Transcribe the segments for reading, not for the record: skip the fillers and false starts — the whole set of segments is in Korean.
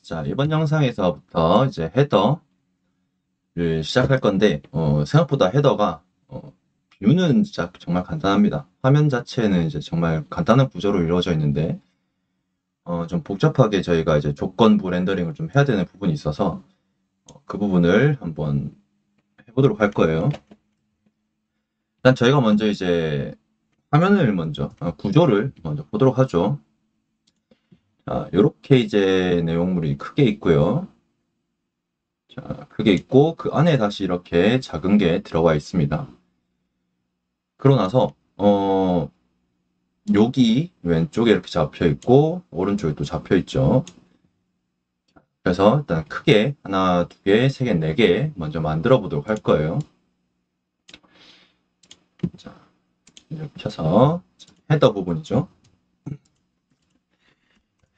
자, 이번 영상에서부터 이제 헤더를 시작할 건데, 생각보다 헤더가, 뷰는 진짜 정말 간단합니다. 화면 자체는 이제 정말 간단한 구조로 이루어져 있는데, 좀 복잡하게 저희가 이제 조건부 렌더링을 좀 해야 되는 부분이 있어서, 그 부분을 한번 해보도록 할 거예요. 일단 저희가 먼저 이제 화면을 먼저, 구조를 먼저 보도록 하죠. 자, 요렇게 이제 내용물이 크게 있고요. 자, 그게 있고 그 안에 다시 이렇게 작은 게 들어가 있습니다. 그러고 나서 여기 왼쪽에 이렇게 잡혀 있고 오른쪽에 또 잡혀 있죠. 그래서 일단 크게 하나, 두 개, 세 개, 네 개 먼저 만들어 보도록 할 거예요. 자, 이렇게 해서 헤더 부분이죠.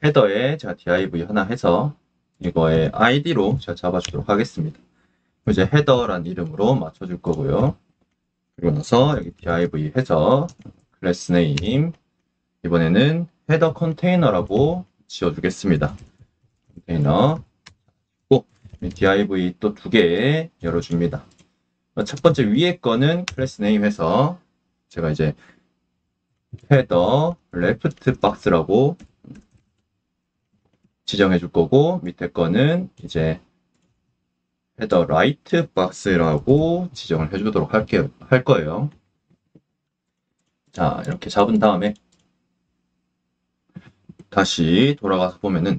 헤더에 제가 div 하나 해서 이거의 id로 제가 잡아주도록 하겠습니다. 이제 헤더란 이름으로 맞춰줄 거고요. 그리고 나서 여기 div 해서 클래스 네임 이번에는 헤더 컨테이너라고 지어주겠습니다. 컨테이너 꼭 div 또 두 개 열어줍니다. 첫 번째 위에 거는 클래스 네임 해서 제가 이제 헤더 레프트 박스라고 지정해 줄 거고 밑에 거는 이제 헤더 라이트 박스라고 지정을 해 주도록 할 거예요. 자, 이렇게 잡은 다음에 다시 돌아가서 보면은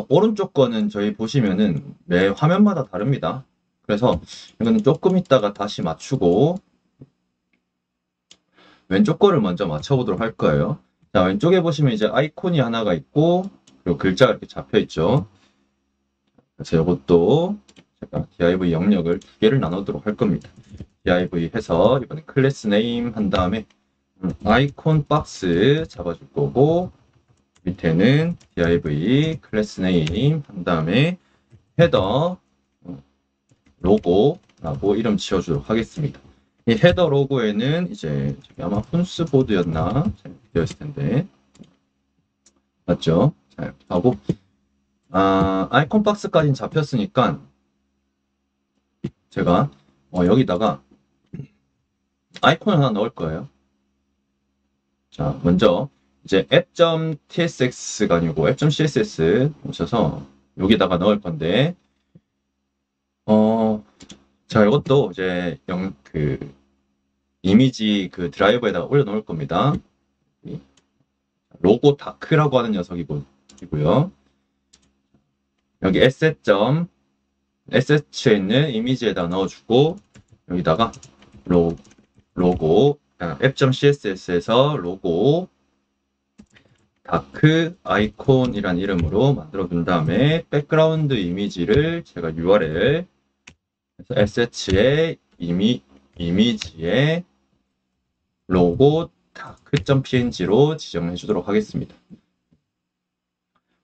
오른쪽 거는 저희 보시면은 매 화면마다 다릅니다. 그래서 이거는 조금 있다가 다시 맞추고 왼쪽 거를 먼저 맞춰보도록 할 거예요. 자, 왼쪽에 보시면 이제 아이콘이 하나가 있고 그리고 글자가 이렇게 잡혀 있죠. 그래서 이것도 제가 div 영역을 두 개를 나누도록 할 겁니다. div 해서 이번에 클래스 네임 한 다음에 아이콘 박스 잡아줄 거고 밑에는 div 클래스 네임 한 다음에 헤더 로고라고 이름 지어주도록 하겠습니다. 이 헤더 로고에는 이제 아마 훈스보드였나 되었을 텐데 맞죠? 자, 이렇게 하고 아이콘 박스까지는 잡혔으니까 제가 여기다가 아이콘을 하나 넣을 거예요. 자, 먼저 이제 app.tsx가 아니고 app.css 오셔서 여기다가 넣을 건데 자, 이것도 이제 이미지 그 드라이버에다가 올려 놓을 겁니다. 로고 다크라고 하는 녀석이고요. 여기 assets에 있는 이미지에다 넣어주고 여기다가 로고 app.css에서 로고 다크 아이콘이란 이름으로 만들어 둔 다음에 백그라운드 이미지를 제가 URL assets의 이미지에 로고 다크.png로 지정해 주도록 하겠습니다.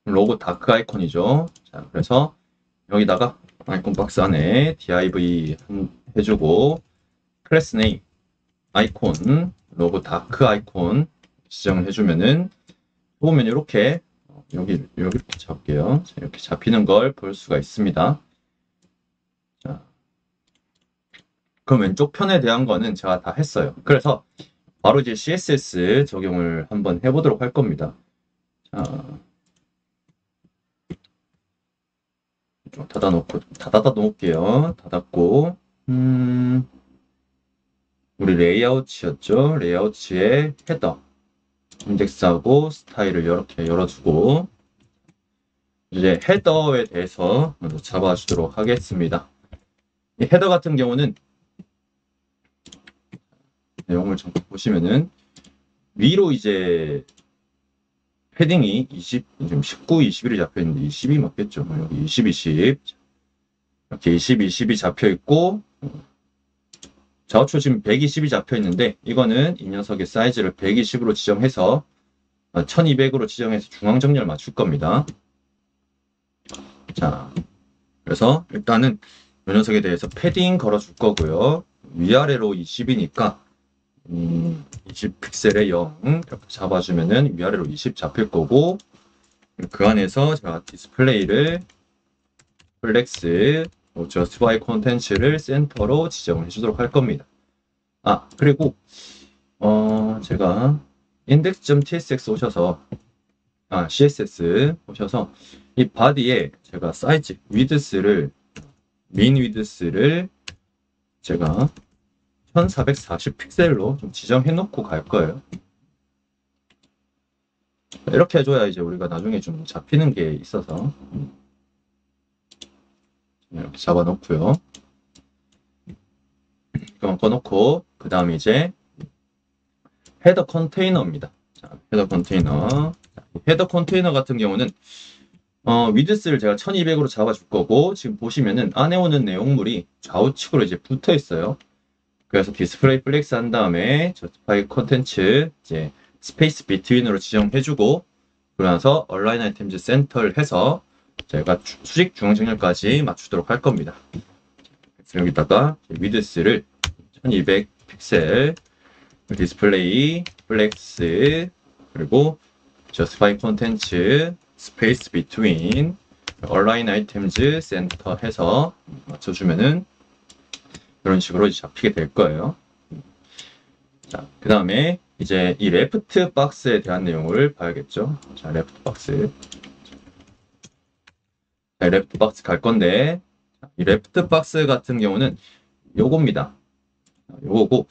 로고 다크 아이콘이죠. 자, 그래서 여기다가 아이콘 박스 안에 div 해주고 클래스 네임 아이콘 로고 다크 아이콘 지정을 해주면은 보면 이렇게 여기 이렇게 잡을게요. 자, 이렇게 잡히는 걸 볼 수가 있습니다. 자, 그럼 왼쪽 편에 대한 거는 제가 다 했어요. 그래서 바로 이제 CSS 적용을 한번 해보도록 할 겁니다. 자, 좀 닫아 놓을게요. 닫았고, 우리 레이아웃이었죠. 레이아웃의 헤더, 인덱스하고 스타일을 이렇게 열어주고, 이제 헤더에 대해서 먼저 잡아주도록 하겠습니다. 이 헤더 같은 경우는 내용을 잠깐 보시면은 위로 이제 패딩이 20, 지금 19, 21이 잡혀 있는데 20이 맞겠죠. 여기 20, 20 이렇게 20, 20이 잡혀 있고 좌우측 지금 120이 잡혀 있는데 이거는 이 녀석의 사이즈를 120으로 지정해서 1200으로 지정해서 중앙 정렬 맞출 겁니다. 자, 그래서 일단은 이 녀석에 대해서 패딩 걸어줄 거고요. 위아래로 20이니까 20 픽셀에 0 이렇게 잡아주면은 위아래로 20 잡힐 거고 그 안에서 제가 디스플레이를 플렉스, 저스티파이 콘텐츠를 센터로 지정을 해주도록 할 겁니다. 그리고 제가 index.tsx 오셔서 CSS 오셔서 이 바디에 제가 사이즈 위드스를 민 위드스를 제가 1440 픽셀로 좀 지정해 놓고 갈 거예요. 이렇게 해줘야 이제 우리가 나중에 좀 잡히는 게 있어서 이렇게 잡아 놓고요. 이건 꺼놓고 그 다음에 이제 헤더 컨테이너입니다. 자, 헤더 컨테이너. 헤더 컨테이너 같은 경우는 위드스를 제가 1200으로 잡아줄 거고, 지금 보시면은 안에 오는 내용물이 좌우측으로 이제 붙어 있어요. 그래서 디스플레이 플렉스 한 다음에 저스티파이 컨텐츠 이제 스페이스 비트윈으로 지정해주고, 그러면서 얼라인 아이템즈 센터를 해서 제가 수직 중앙 정렬까지 맞추도록 할 겁니다. 여기다가 위드스를 1200 픽셀, 디스플레이 플렉스, 그리고 저스티파이 콘텐츠 스페이스 비트윈 얼라인 아이템즈 센터 해서 맞춰주면은 이런 식으로 이제 잡히게 될 거예요. 자, 그 다음에 이제 이 레프트 박스에 대한 내용을 봐야겠죠. 자, 레프트 박스. 자, 레프트 박스 갈 건데, 이 레프트 박스 같은 경우는 요겁니다. 요거고,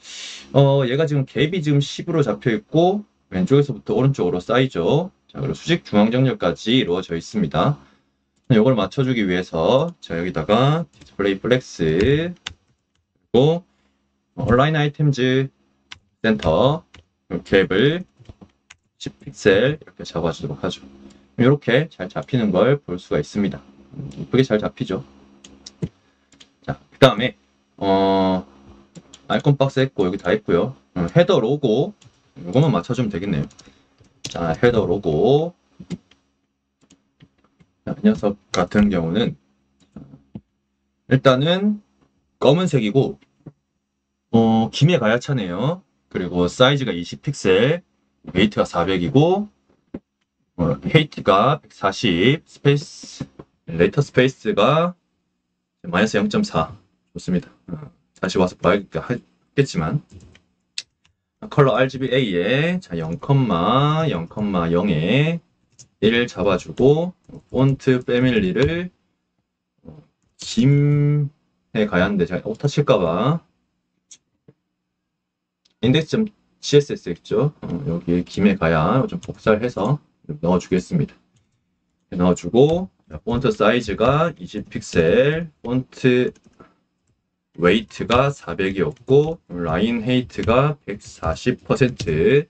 얘가 지금 갭이 지금 10으로 잡혀 있고, 왼쪽에서부터 오른쪽으로 쌓이죠. 자, 그리고 수직 중앙 정렬까지 이루어져 있습니다. 요걸 맞춰주기 위해서, 자, 여기다가 디스플레이 플렉스, 그리고 얼라인 아이템즈 센터, 갭을 10픽셀 이렇게 잡아주도록 하죠. 이렇게 잘 잡히는 걸 볼 수가 있습니다. 이쁘게 잘 잡히죠. 자, 그 다음에, 아이콘 박스 했고, 여기 다 했고요. 헤더 로고, 이거만 맞춰주면 되겠네요. 자, 헤더 로고. 자, 이 녀석 같은 경우는, 일단은 검은색이고, 김에 가야 차네요. 그리고 사이즈가 20픽셀, 웨이트가 400이고, 헤이트가 140, 스페이스, 레이터 스페이스가 마이너스 0.4. 좋습니다. 다시 와서 봐야겠지만. 컬러 RGBA에 자 0,0,0에 1 잡아주고, 폰트 패밀리를 짐에 가야 하는데 제가 오타 칠까봐 index.css 있죠. 여기에 김에 가야 좀 복사해서 넣어주겠습니다. 넣어주고, 폰트 사이즈가 20픽셀, 폰트 웨이트가 400이었고, 라인 헤이트가 140%,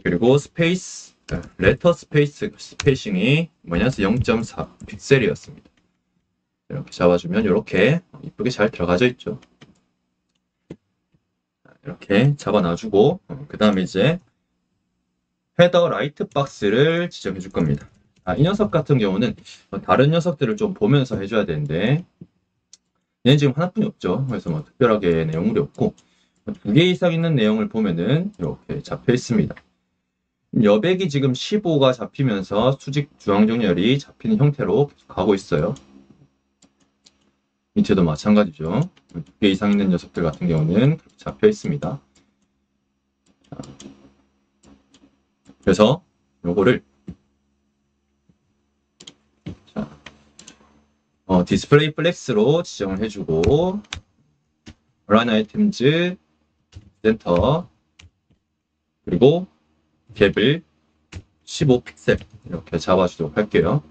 그리고 스페이스, 레터 스페이스, 스페이싱이 마이너스 0.4 픽셀이었습니다. 이렇게 잡아주면 이렇게 이쁘게 잘 들어가져 있죠. 이렇게 잡아 놔주고, 그 다음에 이제 헤더 라이트 박스를 지정해 줄 겁니다. 이 녀석 같은 경우는 다른 녀석들을 좀 보면서 해줘야 되는데, 얘는 지금 하나뿐이 없죠. 그래서 뭐 특별하게 내용물이 없고, 2개 이상 있는 내용을 보면은 이렇게 잡혀 있습니다. 여백이 지금 15가 잡히면서 수직 중앙 정렬이 잡히는 형태로 계속 가고 있어요. 밑에도 마찬가지죠. 2개 이상 있는 녀석들 같은 경우는 그렇게 잡혀 있습니다. 그래서 요거를 디스플레이 플렉스로 지정을 해주고, 런 아이템즈 센터, 그리고 갭을 15픽셀 이렇게 잡아주도록 할게요.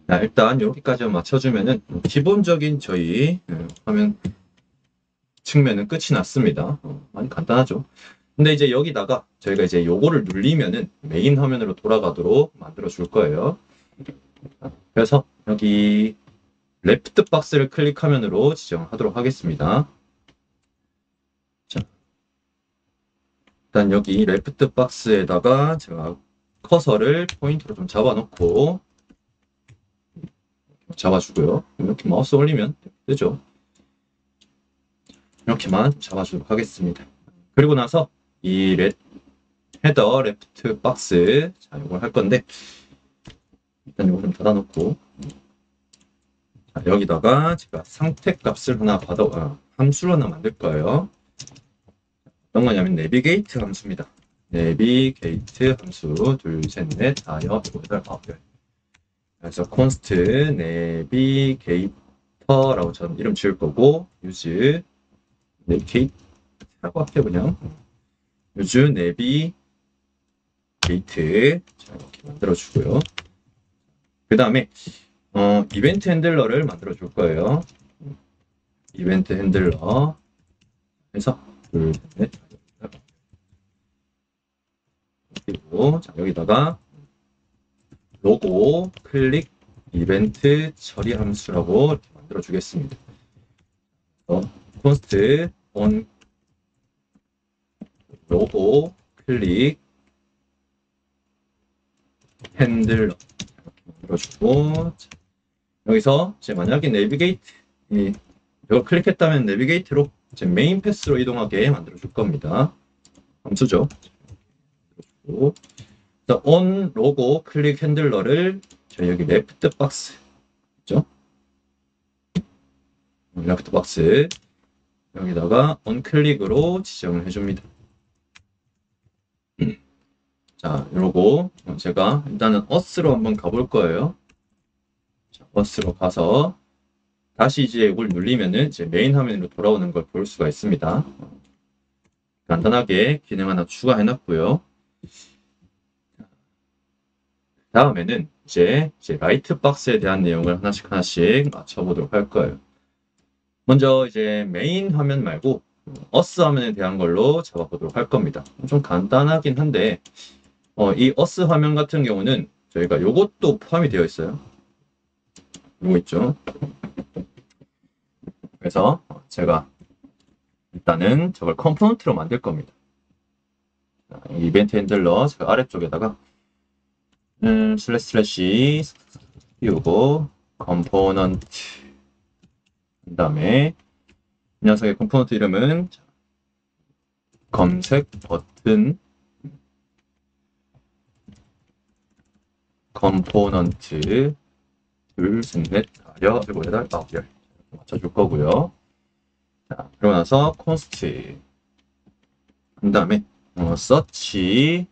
자, 일단 여기까지만 맞춰주면은 기본적인 저희 화면 측면은 끝이 났습니다. 많이 간단하죠. 근데 이제 여기다가 저희가 이제 요거를 누르면은 메인 화면으로 돌아가도록 만들어 줄 거예요. 그래서 여기 레프트 박스를 클릭 화면으로 지정하도록 하겠습니다. 자, 일단 여기 레프트 박스에다가 제가 커서를 포인트로 좀 잡아놓고 잡아주고요. 이렇게 마우스 올리면 되죠. 이렇게만 잡아주도록 하겠습니다. 그리고 나서 이 헤더 레프트 박스. 자, 이걸 할 건데, 일단 이거 좀 닫아놓고, 자, 여기다가 제가 상태 값을 하나 함수를 하나 만들 거예요. 어떤 거냐면, 내비게이트 함수입니다. 내비게이트 함수, 둘, 셋, 넷, 다, 여, 일곱, 여덟, 아홉, 열. 그래서 const navigator라고 저는 이름 지을 거고, use navigate라고 할게요, 그냥. use navigate. 자, 이렇게 만들어주고요. 그 다음에, 이벤트 핸들러를 만들어 줄 거예요. 이벤트 핸들러. 해서, 둘, 셋, 넷. 그리고, 자, 여기다가, 로고, 클릭, 이벤트 처리 함수라고 이렇게 만들어 주겠습니다. const on 로고, 클릭, 핸들러 이렇게 만들어주고, 여기서 이제 만약에 내비게이트 이걸 클릭했다면 내비게이트로 이제 메인 패스로 이동하게 만들어 줄 겁니다. 함수죠. on 로고 클릭 핸들러를 여기 레프트 박스 있죠? 레프트 박스 여기다가 on 클릭으로 지정을 해줍니다. 자, 이러고 제가 일단은 us로 한번 가볼 거예요. 자, us로 가서 다시 이제 이걸 누르면은 이제 메인 화면으로 돌아오는 걸 볼 수가 있습니다. 간단하게 기능 하나 추가해놨고요. 다음에는 이제 라이트 박스에 대한 내용을 하나씩 맞춰보도록 할 거예요. 먼저 이제 메인 화면 말고 us 화면에 대한 걸로 잡아보도록 할 겁니다. 좀 간단하긴 한데 이 us 화면 같은 경우는 저희가 요것도 포함이 되어 있어요. 요거 있죠. 그래서 제가 일단은 저걸 컴포넌트로 만들 겁니다. 이벤트 핸들러 제가 아래쪽에다가 슬래시 띄우고 컴포넌트 그 다음에 이 녀석의 컴포넌트 이름은 검색 버튼 컴포넌트 둘, 셋, 넷, 다여, 일곱, 여덟, 아홉, 열 맞춰줄 거고요. 자, 그러고 나서 const 그 다음에 search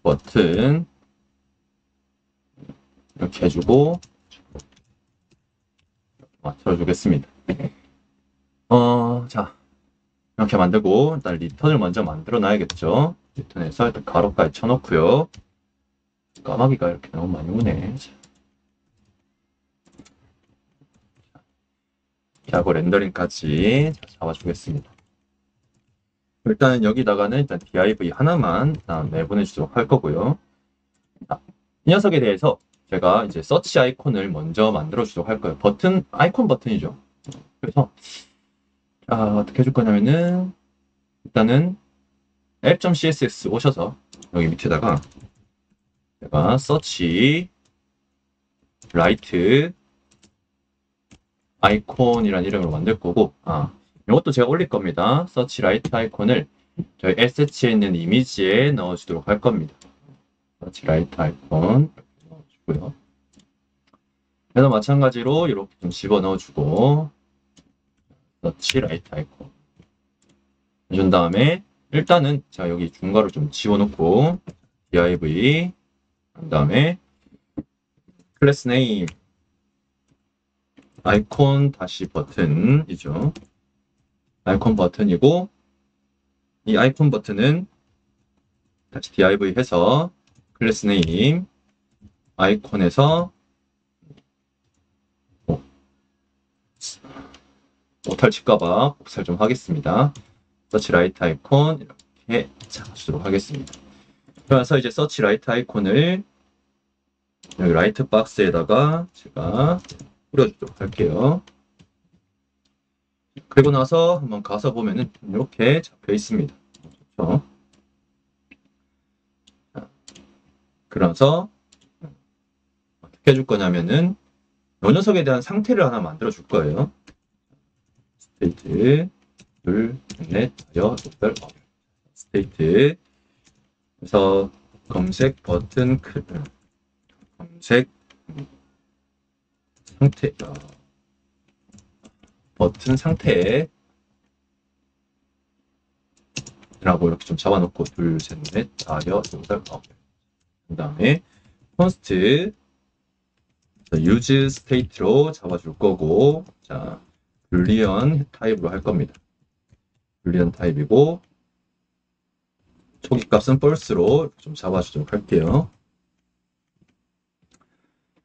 버튼 이렇게 해주고 맞춰주겠습니다. 자 이렇게 만들고 일단 리턴을 먼저 만들어 놔야겠죠. 리턴에서 일단 가로까지 쳐놓고요. 까마귀가 이렇게 너무 많이 오네. 이렇게 하고 렌더링까지 잡아주겠습니다. 일단은 여기다가는 일단 div 하나만 일단 내보내주도록 할 거고요. 이 녀석에 대해서 제가 이제 서치 아이콘을 먼저 만들어 주도록 할 거예요. 아이콘 버튼이죠. 그래서 어떻게 해줄 거냐면은 일단은 app.css 오셔서 여기 밑에다가 제가 서치 라이트 아이콘이라는 이름으로 만들 거고 이것도 제가 올릴 겁니다. 서치 라이트 아이콘을 저희 SH에 있는 이미지에 넣어주도록 할 겁니다. 서치 라이트 아이콘 넣어주고요. 그래서 마찬가지로 이렇게 좀 집어 넣어주고 서치 라이트 아이콘 해준 다음에 일단은 제가 여기 중괄호 좀 지워놓고 div 한 다음에 클래스 네임 아이콘 다시 버튼이죠. 아이콘 버튼이고 이 아이콘 버튼은 다시 div 해서 클래스 네임 아이콘에서 오탈 칠까봐 복사를 좀 하겠습니다. 서치 라이트 아이콘 이렇게 잡아주도록 하겠습니다. 그래서 이제 서치 라이트 아이콘을 여기 라이트 박스에다가 제가 뿌려주도록 할게요. 그리고 나서 한번 가서 보면은 이렇게 잡혀 있습니다. 그렇죠? 그래서 어떻게 해줄 거냐면은 이 녀석에 대한 상태를 하나 만들어 줄 거예요. 스테이트 둘, 넷, 여섯, 여덟, 아홉 스테이트 그래서 검색 버튼 검색 상태 버튼 상태라고 이렇게 좀 잡아놓고 둘, 셋, 넷, 다여, 여덟, 아홉. 그 다음에 const use state로 잡아줄 거고, 자 불리언 타입으로 할 겁니다. 불리언 타입이고 초기 값은 false로 좀 잡아주도록 할게요.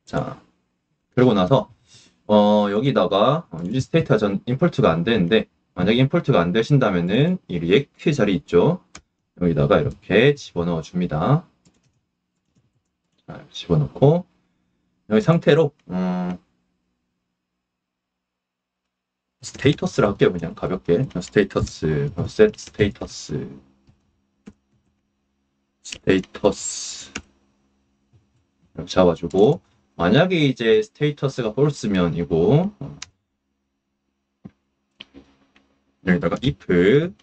자 그리고 나서 여기다가 use state가 전 임포트가 안 되는데, 만약에 임포트가 안 되신다면은 이 react 자리 있죠, 여기다가 이렇게 집어넣어 줍니다. 자, 집어넣고 여기 상태로 스테이터스를 할게요. 그냥 가볍게 스테이터스 set 스테이터스 이렇게 잡아주고, 만약에 이제 스테이터스가 false면 이거 여기다가 if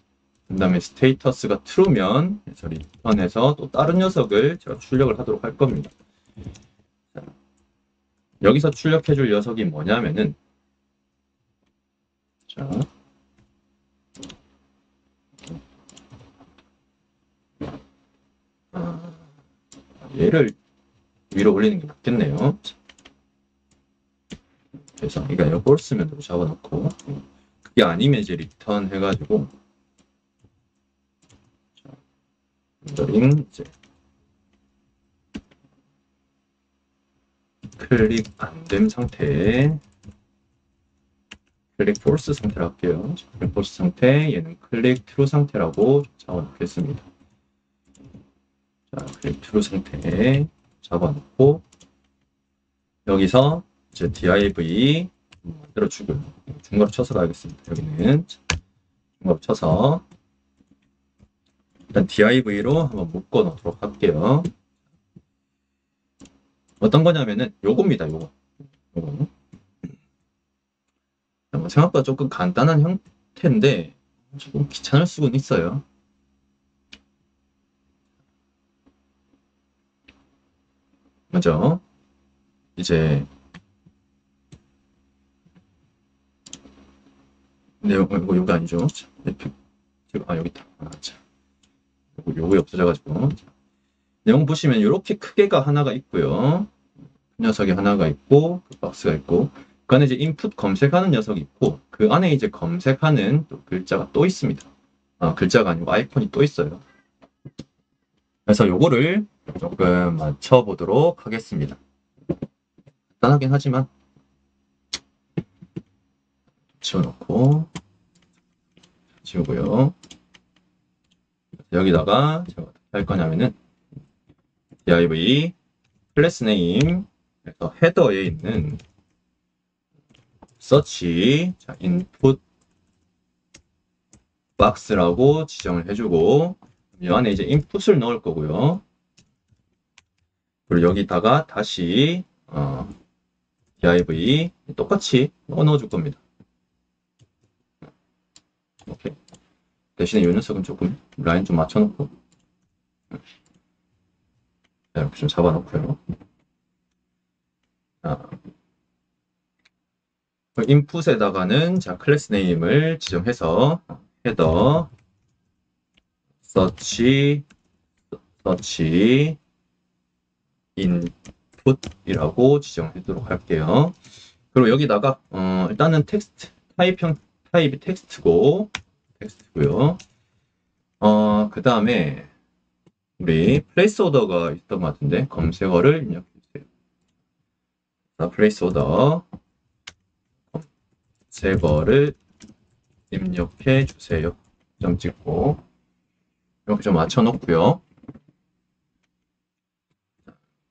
그 다음에 스테이터스가 true면 그래서 리턴해서 또 다른 녀석을 제가 출력을 하도록 할 겁니다. 자, 여기서 출력해줄 녀석이 뭐냐면은, 자 얘를 위로 올리는 게 낫겠네요. 그래서 이거 false면으로 잡아놓고, 그게 아니면 이제 리턴 해가지고 렌더링 이제 클릭 안 된 상태, 클릭 false 상태로 할게요. 클릭 false 상태, 얘는 클릭 true 상태라고 잡아놓겠습니다. 자, 클릭 true 상태 잡아놓고 여기서 이제 div 만들어 주고 중괄호 쳐서 가야겠습니다. 여기는 중괄호 쳐서 일단 div로 한번 묶어 놓도록 할게요. 어떤 거냐면은 요겁니다. 요거 생각보다 조금 간단한 형태인데 조금 귀찮을 수는 있어요. 먼저 이제 이거 아니죠? 여기 있다. 자, 요거 없어져가지고 내용 보시면 이렇게 크게가 하나가 있고요. 그 녀석이 하나가 있고 그 박스가 있고, 그 안에 이제 인풋 검색하는 녀석이 있고, 그 안에 이제 검색하는 또 글자가 또 있습니다. 글자가 아니고 아이콘이 또 있어요. 그래서 요거를 조금 맞춰보도록 하겠습니다. 간단하긴 하지만 지워놓고 지우고요. 여기다가 제가 어떻게 할 거냐면은 div 클래스 네임 그래서 헤더에 있는 search 자, input box라고 지정을 해주고, 이 안에 이제 input을 넣을 거고요. 그리고 여기다가 다시 div 똑같이 넣어줄 겁니다. 오케이. 대신에 이 녀석은 조금 라인 좀 맞춰놓고 이렇게 좀 잡아놓고요. 자, 인풋에다가는 자 클래스 네임을 지정해서 헤더 search input이라고 지정하도록 할게요. 그리고 여기다가 일단은 텍스트 타입이 텍스트고요. 그 다음에 우리 플레이스 오더가 있던 것 같은데 검색어를 입력해 주세요. 자, 플레이스 오더 검색어를 입력해 주세요. 점 찍고 이렇게 좀 맞춰 놓고요.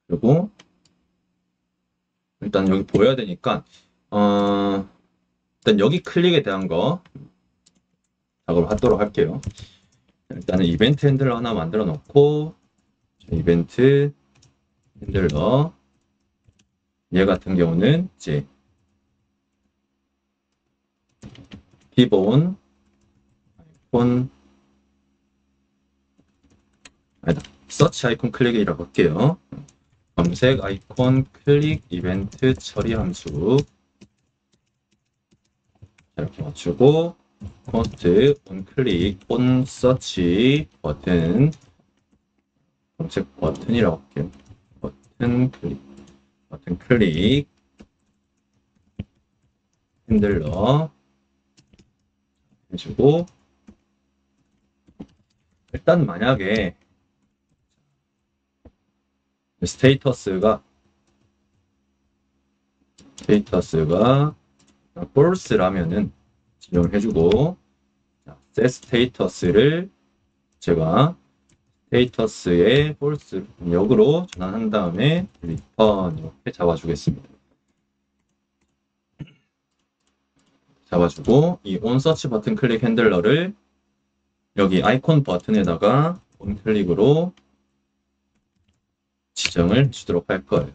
그리고 일단 여기 보여야 되니까 일단 여기 클릭에 대한 거 작업을 하도록 할게요. 일단은 이벤트 핸들러 하나 만들어 놓고, 이벤트 핸들러 얘 같은 경우는 이제 기본 아이콘 아니다 서치 아이콘 클릭이라고 할게요. 검색 아이콘 클릭 이벤트 처리 함수 이렇게 맞추고 포스트 온 클릭 온 서치 버튼 검색 버튼이라고 할게요. 버튼 클릭 핸들러 해주고 일단 만약에 스테이터스가 false라면은 지정을 해주고 set 스테이터스를 제가 스테이터스의 false 역으로 전환한 다음에 return 이렇게 잡아주겠습니다. 잡아주고 이 onSearch 버튼 클릭 핸들러를 여기 아이콘 버튼에다가 온 클릭으로 지정을 주도록 할 거예요.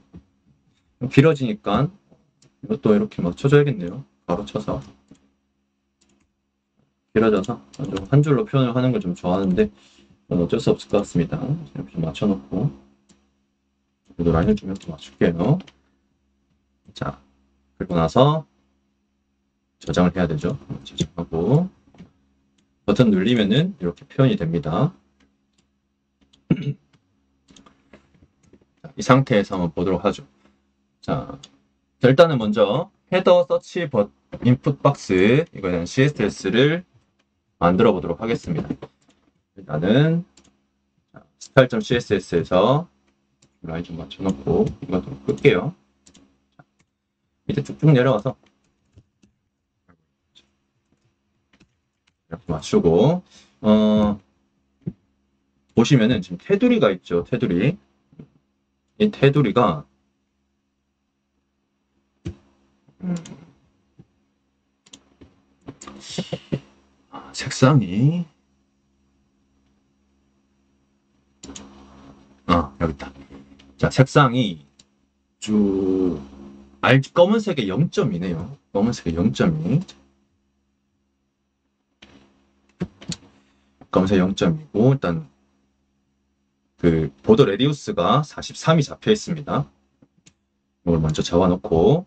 길어지니까 이것도 이렇게 맞춰줘야겠네요. 바로 쳐서 길어져서 한 줄로 표현을 하는 걸 좀 좋아하는데 어쩔 수 없을 것 같습니다. 이렇게 좀 맞춰놓고 그래도 라인을 좀 이렇게 맞출게요. 자, 그리고 나서 저장을 해야 되죠. 저장하고 버튼 누르면은 이렇게 표현이 됩니다. 이 상태에서 한번 보도록 하죠. 자, 일단은 먼저 헤더 서치 인풋 박스 이거에 대한 CSS를 만들어 보도록 하겠습니다. 일단은 style.css에서 라인 좀 맞춰놓고 이것도 끌게요. 밑에 쭉쭉 내려와서 이렇게 맞추고 보시면은 지금 테두리가 있죠. 테두리. 이 테두리가 색상이 여기 있다. 자, 색상이 검은색의 0.2네요. 검은색의 0.2. 검은색 0.2고 일단 그 보더 레디우스가 43이 잡혀 있습니다. 이걸 먼저 잡아놓고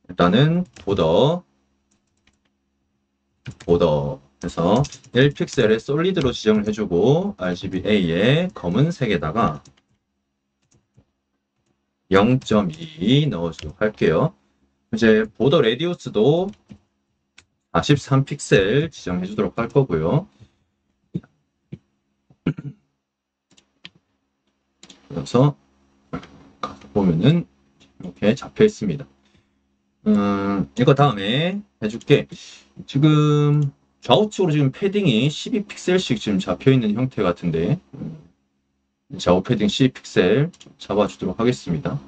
일단은 보더 해서 1픽셀에 솔리드로 지정을 해주고 RGBA에 검은색에다가 0.2 넣어주도록 할게요. 이제 보더 레디우스도 43픽셀 지정해 주도록 할 거고요. 그래서 보면은 이렇게 잡혀 있습니다. 이거 다음에 해줄게. 지금 좌우측으로 지금 패딩이 12픽셀씩 지금 잡혀 있는 형태 같은데 좌우 패딩 12픽셀 잡아주도록 하겠습니다.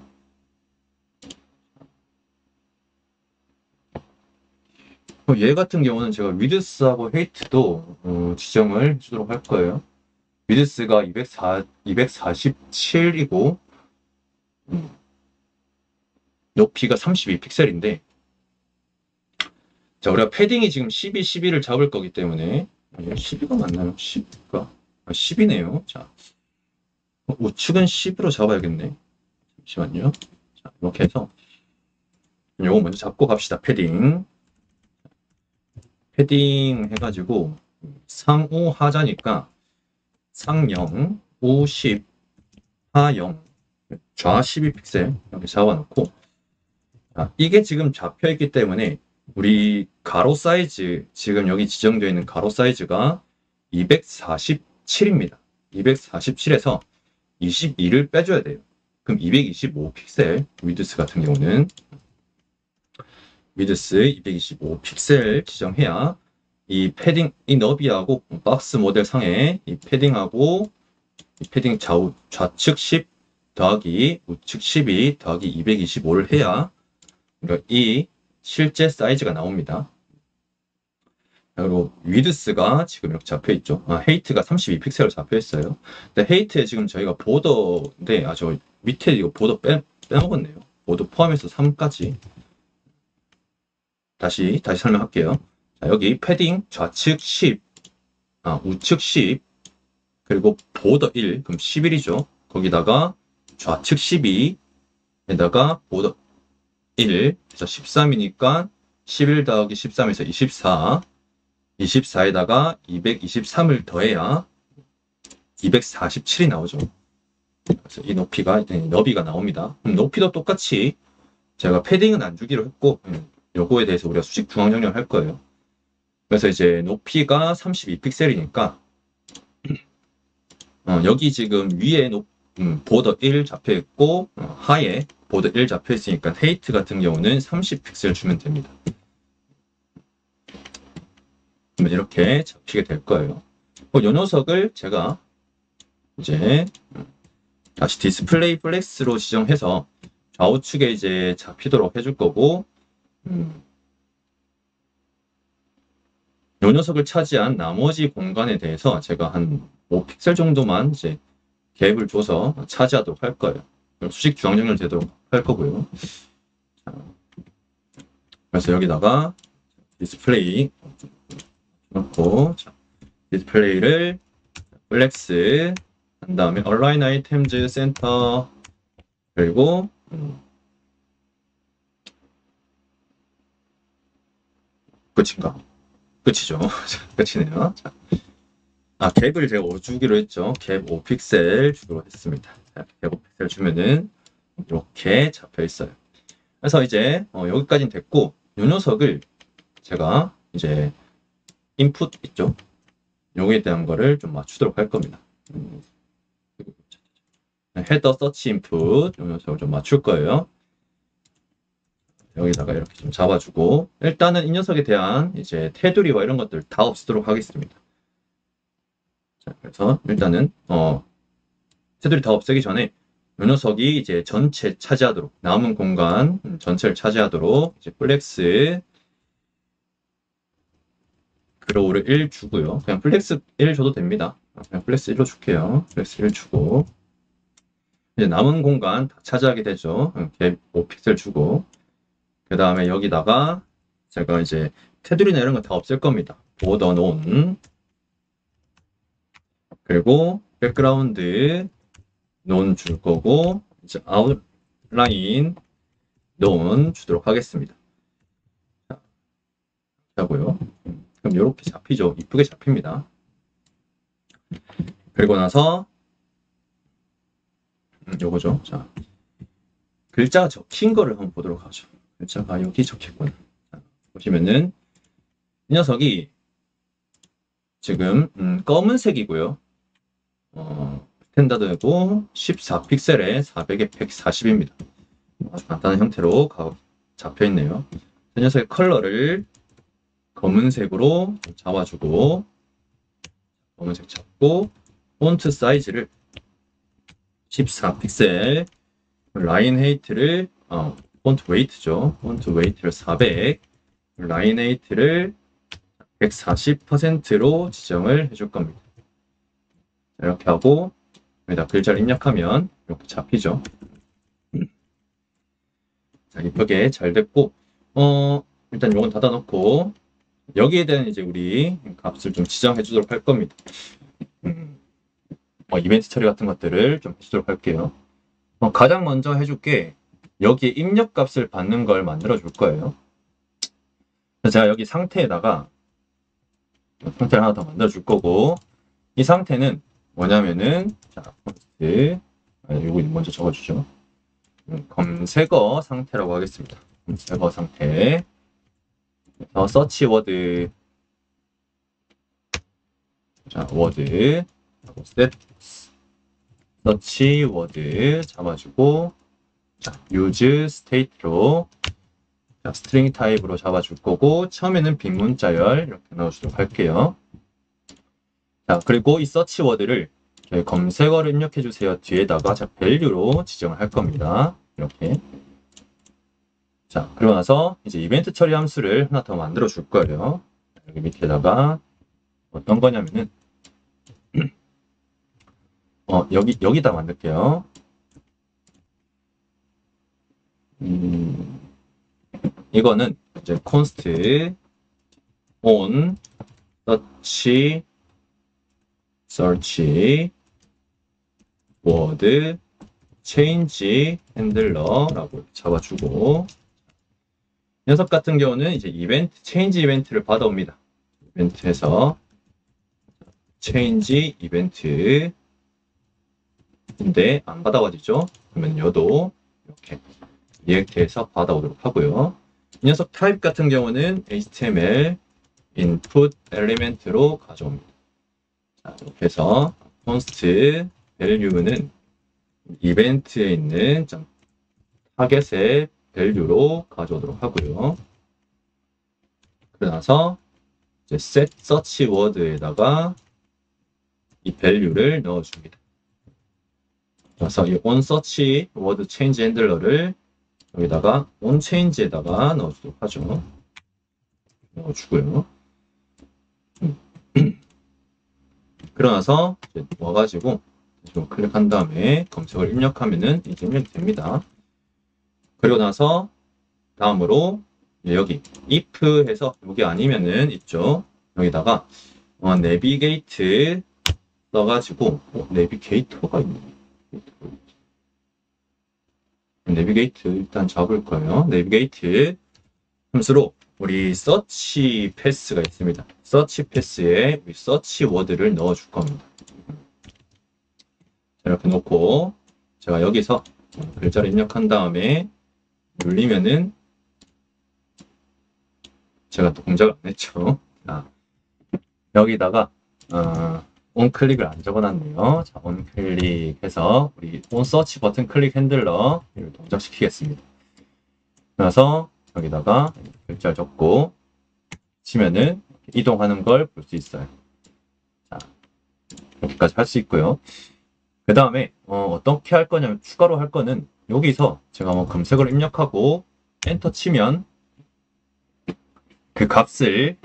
얘 같은 경우는 제가 위드스하고 헤이트도 지정을 해주도록 할 거예요. 위드스가 247이고 높이가 32픽셀인데 자, 우리가 패딩이 지금 12, 12를 잡을 거기 때문에 12가 맞나요? 10가 10이네요. 자, 우측은 10으로 잡아야겠네. 잠시만요. 자, 이렇게 해서 요거 먼저 잡고 갑시다. 패딩 해가지고 상우 하자니까 상 0, 우 10, 하 0, 좌 12픽셀 이렇게 잡아놓고 이게 지금 잡혀있기 때문에 우리 가로 사이즈 지금 여기 지정되어 있는 가로 사이즈가 247입니다. 247에서 22를 빼줘야 돼요. 그럼 225픽셀 위드스 같은 경우는 위드스 225픽셀 지정해야 이 패딩, 이 너비하고 박스 모델 상에 이 패딩하고 이 패딩 좌측 10 더하기 우측 12 더하기 225를 해야 이 실제 사이즈가 나옵니다. 그리고 위드스가 지금 이렇게 잡혀 있죠. 헤이트가 32픽셀로 잡혀 있어요. 근데 헤이트에 지금 저희가 보더인데 저 밑에 이거 보더 빼먹었네요. 보더 포함해서 3까지. 다시 설명할게요. 자, 여기 패딩 좌측 10, 우측 10, 그리고 보더 1, 그럼 11이죠. 거기다가 좌측 12에다가 보더 1, 그래서 13이니까 11 더하기 13에서 24, 24에다가 223을 더해야 247이 나오죠. 그래서 이 높이가, 너비가 나옵니다. 높이도 똑같이 제가 패딩은 안 주기로 했고, 요거에 대해서 우리가 수직 중앙 정렬 할 거예요. 그래서 이제 높이가 32픽셀이니까, 여기 지금 위에 보더 1 잡혀 있고, 하에 보더 1 잡혀 있으니까 헤이트 같은 경우는 30픽셀 주면 됩니다. 그러면 이렇게 잡히게 될 거예요. 이 녀석을 제가 이제 다시 디스플레이 플렉스로 지정해서 좌우측에 이제 잡히도록 해줄 거고, 이 녀석을 차지한 나머지 공간에 대해서 제가 한 5픽셀 정도만 이제 갭을 줘서 차지하도록 할 거예요. 수직 중앙 정렬 되도록 할 거고요. 자, 그래서 여기다가 디스플레이 넣고, 자, 디스플레이를 플렉스 한 다음에 얼라인 아이템즈 센터, 그리고 끝인가? 끝이죠. 끝이네요. 자, 갭을 제가 5 주기로 했죠. 갭 5픽셀 주기로 했습니다. 자, 갭 5픽셀 주면은 이렇게 잡혀 있어요. 그래서 이제 여기까지는 됐고, 이 녀석을 제가 이제 인풋 있죠. 여기에 대한 거를 좀 맞추도록 할 겁니다. 헤더 서치 인풋 이 녀석을 좀 맞출 거예요. 여기다가 이렇게 좀 잡아주고, 일단은 이 녀석에 대한 이제 테두리와 이런 것들 다 없애도록 하겠습니다. 자, 그래서 일단은 테두리 다 없애기 전에 이 녀석이 이제 전체 차지하도록, 남은 공간 전체를 차지하도록 이제 플렉스 그로우를 1 주고요. 그냥 플렉스 1 줘도 됩니다. 그냥 플렉스 1로 줄게요. 플렉스 1 주고, 이제 남은 공간 다 차지하게 되죠. 갭 5픽셀 주고, 그 다음에 여기다가 제가 이제 테두리나 이런 거 다 없앨 겁니다. 보더 논, 그리고 백그라운드 논 줄 거고, 이제 아웃라인 논 주도록 하겠습니다. 자, 하고요. 그럼 이렇게 잡히죠. 이쁘게 잡힙니다. 그리고 나서 요거죠. 자, 글자가 적힌 거를 한번 보도록 하죠. 글자가 여기 적혔구나. 자, 보시면은 이 녀석이 지금 검은색이고요. 스탠다드고 14픽셀에 400에 140입니다. 아주 간단한 형태로 잡혀 있네요. 이 녀석의 컬러를 검은색으로 잡아주고, 검은색 잡고, 폰트 사이즈를 14픽셀, 라인 헤이트를 폰트 웨이트죠. 폰트 웨이트를 400, 라인 헤이트를 140%로 지정을 해줄 겁니다. 이렇게 하고 여기다 글자를 입력하면 이렇게 잡히죠. 자, 이쁘게 잘 됐고, 일단 이건 닫아놓고 여기에 대한 이제 우리 값을 좀 지정해 주도록 할 겁니다. 이벤트 처리 같은 것들을 좀 해주도록 할게요. 가장 먼저 해줄 게 여기에 입력 값을 받는 걸 만들어 줄 거예요. 제가 여기 상태에다가 상태를 하나 더 만들어 줄 거고, 이 상태는 뭐냐면은, 자, 폰트, 요거 먼저 적어주죠. 검색어 상태라고 하겠습니다. 검색어 상태. 서치 워드. 자, 워드. 서치 워드 잡아주고, 자, use state로, 자, 스트링 타입으로 잡아줄 거고, 처음에는 빈 문자열 이렇게 넣어주도록 할게요. 자, 그리고 이 서치 워드를 저희 검색어를 입력해 주세요 뒤에다가 자, value로 지정을 할 겁니다. 이렇게. 자, 그러고 나서 이제 이벤트 처리 함수를 하나 더 만들어 줄 거예요. 여기 밑에다가 어떤 거냐면은 여기다 만들게요. 이거는 이제 const on search search word change handler라고 잡아주고, 이 녀석 같은 경우는 이제 이벤트, 체인지 이벤트를 받아옵니다. 이벤트에서 체인지 이벤트. 근데 안 받아가지죠? 그러면 여도 이렇게 리액트에서 받아오도록 하고요. 이 녀석 타입 같은 경우는 HTML input element로 가져옵니다. 자, 이렇게 해서 const value는 이벤트에 있는 타겟의 밸류로 가져오도록 하고요. 그러나서 이제 set search word에다가 이 밸류를 넣어줍니다. 그래서 이 on search word change handler를 여기다가 on change에다가 넣어주도록 하죠. 넣어주고요. 그러나서 이제 와가지고 클릭한 다음에 검색을 입력하면은 이제 입력이 됩니다. 그리고 나서 다음으로 여기 if 해서 여기 아니면은 있죠. 여기다가 navigate 써가지고 내비게이터가 있네. 내비게이트 일단 잡을 거예요. 내비게이트 함수로 우리 search 패스가 있습니다. search 패스에 우리 search word를 넣어줄 겁니다. 이렇게 놓고 제가 여기서 글자를 입력한 다음에 눌리면은 제가 또 동작을 안 했죠. 자, 여기다가 on클릭을 안 적어놨네요. 자, on클릭해서 우리 onsearch 버튼 클릭 핸들러를 동작시키겠습니다. 그래서 여기다가 글자를 적고 치면은 이동하는 걸 볼 수 있어요. 자, 이렇게까지 할 수 있고요. 그 다음에 어떻게 할 거냐면 추가로 할 거는 여기서 제가 검색어를 입력하고 엔터 치면 그 값을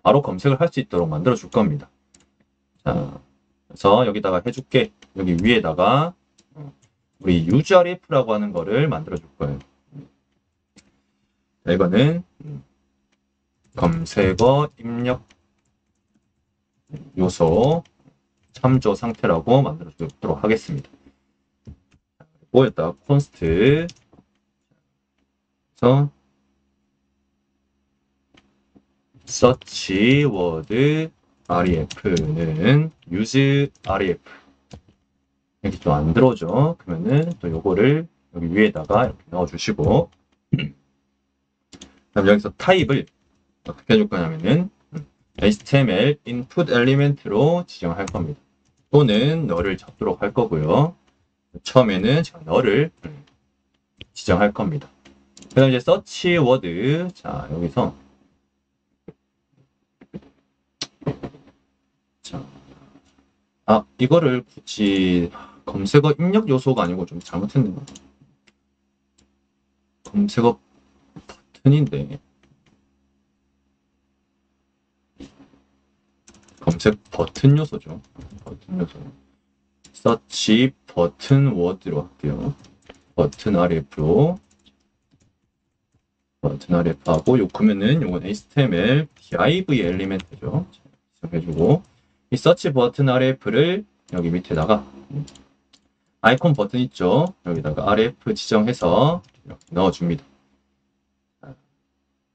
바로 검색을 할 수 있도록 만들어 줄 겁니다. 자, 그래서 여기다가 해줄게. 여기 위에다가 우리 userif라고 하는 거를 만들어 줄 거예요. 자, 이거는 검색어 입력 요소 참조 상태라고 만들어 주도록 하겠습니다. 그리고 여기다 const 그래서 search word ref는 use ref 이렇게 좀 안 들어오죠. 그러면은 또 요거를 여기 위에다가 이렇게 넣어주시고 그다음 여기서 타입을 어떻게 해줄 거냐면은 HTML input element로 지정할 겁니다. 또는 너를 잡도록 할 거고요. 처음에는 제가 너를 지정할 겁니다. 그다음 이제 search word 자 여기서 자, 이거를 굳이 검색어 입력 요소가 아니고 좀 잘못했네요. 검색어 버튼인데 검색 버튼 요소죠. 버튼 요소. search 버튼 word로 할게요. 버튼 rf로 버튼 rf하고 요크면은 요건 HTML div 엘리멘트죠. 해주고 이 search 버튼 rf를 여기 밑에다가 아이콘 버튼 있죠. 여기다가 rf 지정해서 이렇게 넣어줍니다.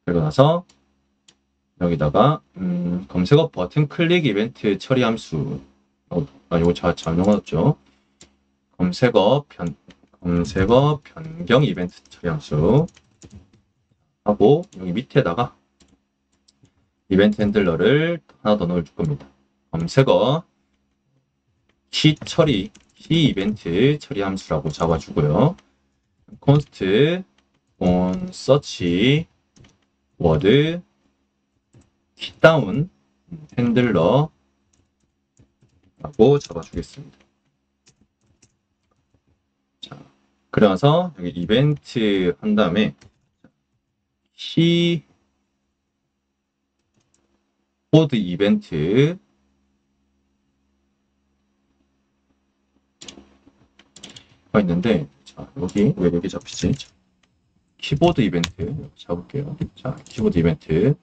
그리고 나서 여기다가 검색어 버튼 클릭 이벤트 처리 함수 이거 잘못 넣었죠. 검색어 변경 이벤트 처리 함수 하고 여기 밑에다가 이벤트 핸들러를 하나 더 넣어줄 겁니다. 검색어 키 이벤트 처리 함수라고 잡아주고요. const on search word 키다운 핸들러라고 잡아주겠습니다. 자, 그래서 여기 이벤트 한 다음에 키보드 이벤트 가 있는데 자 여기 왜 여기 잡히지? 키보드 이벤트 잡을게요. 자 키보드 이벤트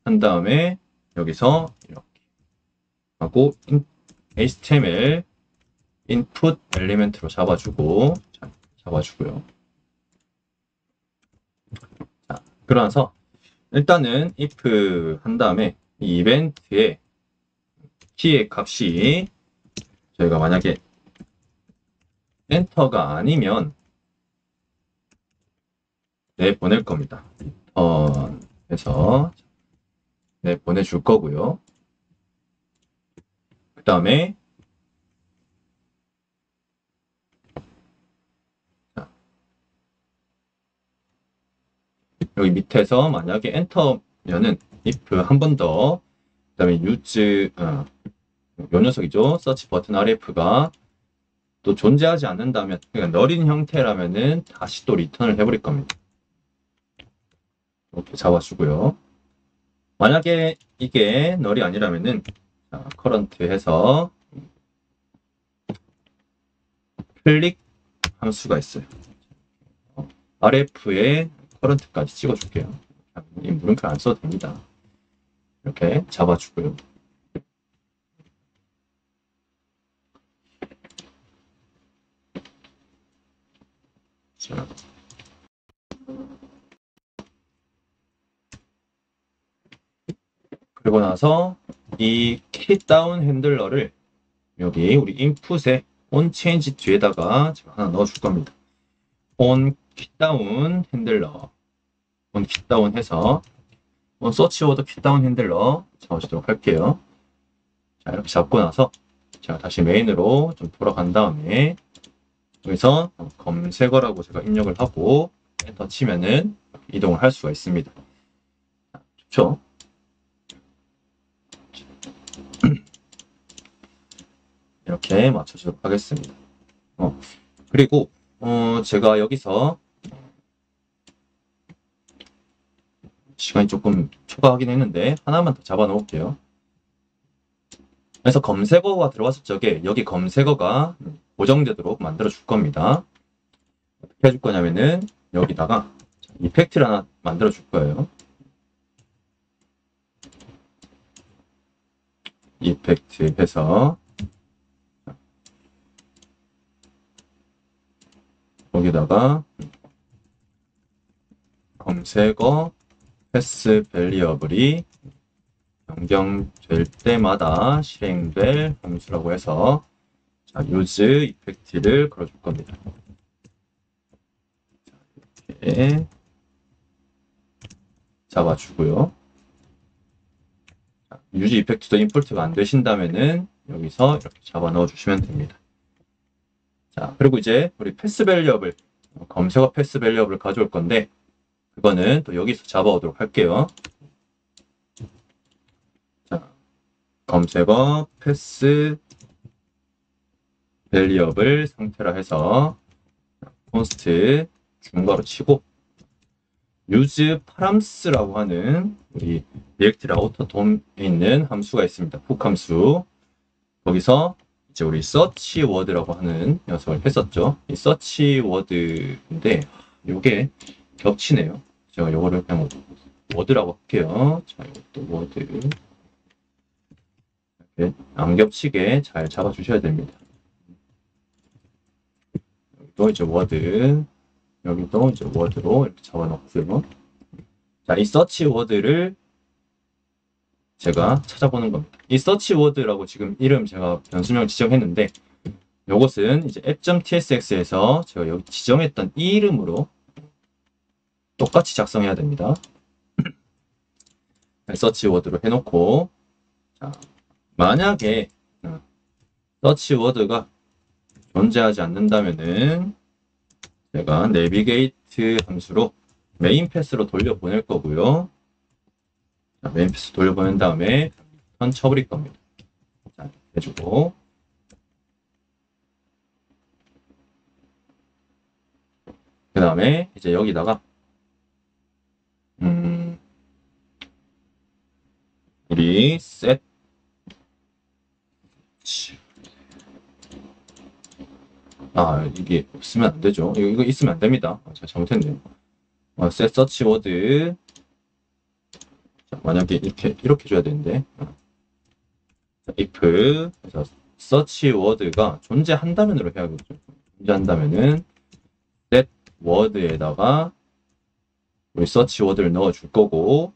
한 다음에 여기서 이렇게 하고 HTML input 엘리멘트로 잡아주고, 자, 잡아주고요. 자, 그러나서 일단은 if 한 다음에 이 이벤트에 키의 값이 저희가 만약에 엔터가 아니면 내보낼 겁니다. 해서 내보내줄 거고요. 그 다음에 여기 밑에서 만약에 엔터면은 if 한 번 더, 그 다음에 use 요 녀석이죠. 서치 버튼 rf가 또 존재하지 않는다면, 그러니까 널인 형태라면은 다시 또 리턴을 해버릴 겁니다. 이렇게 잡아주고요. 만약에 이게 널이 아니라면은 자, current 해서 클릭 함수가 있어요. rf에 current까지 찍어줄게요. 이 물음표 안 써도 됩니다. 이렇게 잡아주고요. 자. 그리고 나서 이 킷다운 핸들러를 여기 우리 인풋에 onChange 뒤에다가 제가 하나 넣어줄 겁니다. onKitDown 핸들러, onKitDown 해서 onSearchWord KitDown 핸들러 잡아주도록 할게요. 자, 이렇게 잡고 나서 제가 다시 메인으로 좀 돌아간 다음에 여기서 검색어라고 제가 입력을 하고 엔터 치면은 이동을 할 수가 있습니다. 좋죠? 이렇게 맞춰주도록 하겠습니다. 그리고 제가 여기서 시간이 조금 초과하긴 했는데 하나만 더 잡아 놓을게요. 그래서 검색어가 들어갔을 적에 여기 검색어가 고정되도록 만들어 줄 겁니다. 어떻게 해줄 거냐면은 여기다가 이펙트를 하나 만들어 줄 거예요. 이펙트 해서 여기다가 검색어 패스 밸리어블이 변경될 때마다 실행될 함수라고 해서 자, use 이펙트를 걸어줄 겁니다. 이렇게 잡아주고요. use 이펙트도 임포트가 안 되신다면은 여기서 이렇게 잡아 넣어 주시면 됩니다. 자, 그리고 이제 우리 패스 밸리어블, 검색어 패스 밸리어블을 가져올 건데 그거는 또 여기서 잡아오도록 할게요. 자, 검색어 패스 밸리어블 상태라 해서 const 중괄호 치고 use params.라고 하는 우리 리액트 라우터 돔에 있는 함수가 있습니다. 훅 함수. 거기서 이제 우리 search word라고 하는 녀석을 했었죠. 이 search word인데 요게 겹치네요. 제가 요거를 그냥 word라고 할게요. 자, 이것도 word. 이렇게 안 겹치게 잘 잡아 주셔야 됩니다. 여기도 이제 word, 여기도 이제 word로 이렇게 잡아 놓고요. 자, 이 search word를 제가 찾아보는 겁니다. 이 search word라고 지금 이름 제가 변수명 지정했는데 이것은 이제 app.tsx에서 제가 여기 지정했던 이 이름으로 똑같이 작성해야 됩니다. search word로 해놓고 자, 만약에 search word가 존재하지 않는다면은 제가 navigate 함수로 메인 패스로 돌려보낼 거고요. 자, 메인 패스 돌려보낸 다음에 턴 쳐버릴 겁니다. 자, 해주고 그 다음에 이제 여기다가 우리 set 이게 있으면 안 되죠. 이거 있으면 안 됩니다. 제가 잘못했네요. set search word 자, 만약에 이렇게 줘야 되는데 if 그래서 서치 워드가 존재한다면으로 해야겠죠. 존재한다면은 set word에다가 우리 서치 워드를 넣어 줄 거고,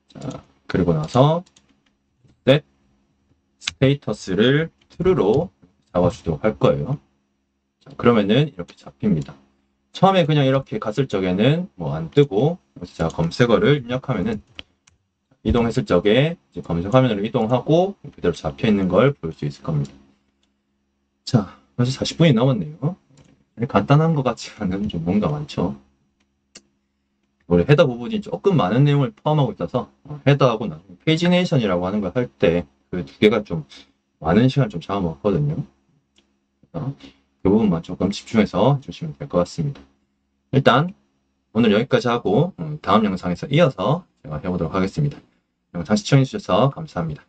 자, 그리고 나서 set status를 true로 잡아주도록 할 거예요. 자, 그러면은 이렇게 잡힙니다. 처음에 그냥 이렇게 갔을 적에는 뭐 안 뜨고, 제가 검색어를 입력하면은 이동했을 적에 이제 검색 화면으로 이동하고 그대로 잡혀 있는 걸 볼 수 있을 겁니다. 자, 벌써 40분이 넘었네요. 간단한 것 같지만은 좀 뭔가 많죠. 우리 헤더 부분이 조금 많은 내용을 포함하고 있어서 헤더하고 나중에 페이지네이션이라고 하는 걸 할 때 그 두 개가 좀 많은 시간 좀 잡아먹거든요. 그래서 그 부분만 조금 집중해서 주시면 될 것 같습니다. 일단 오늘 여기까지 하고 다음 영상에서 이어서 제가 해보도록 하겠습니다. 영상 시청해주셔서 감사합니다.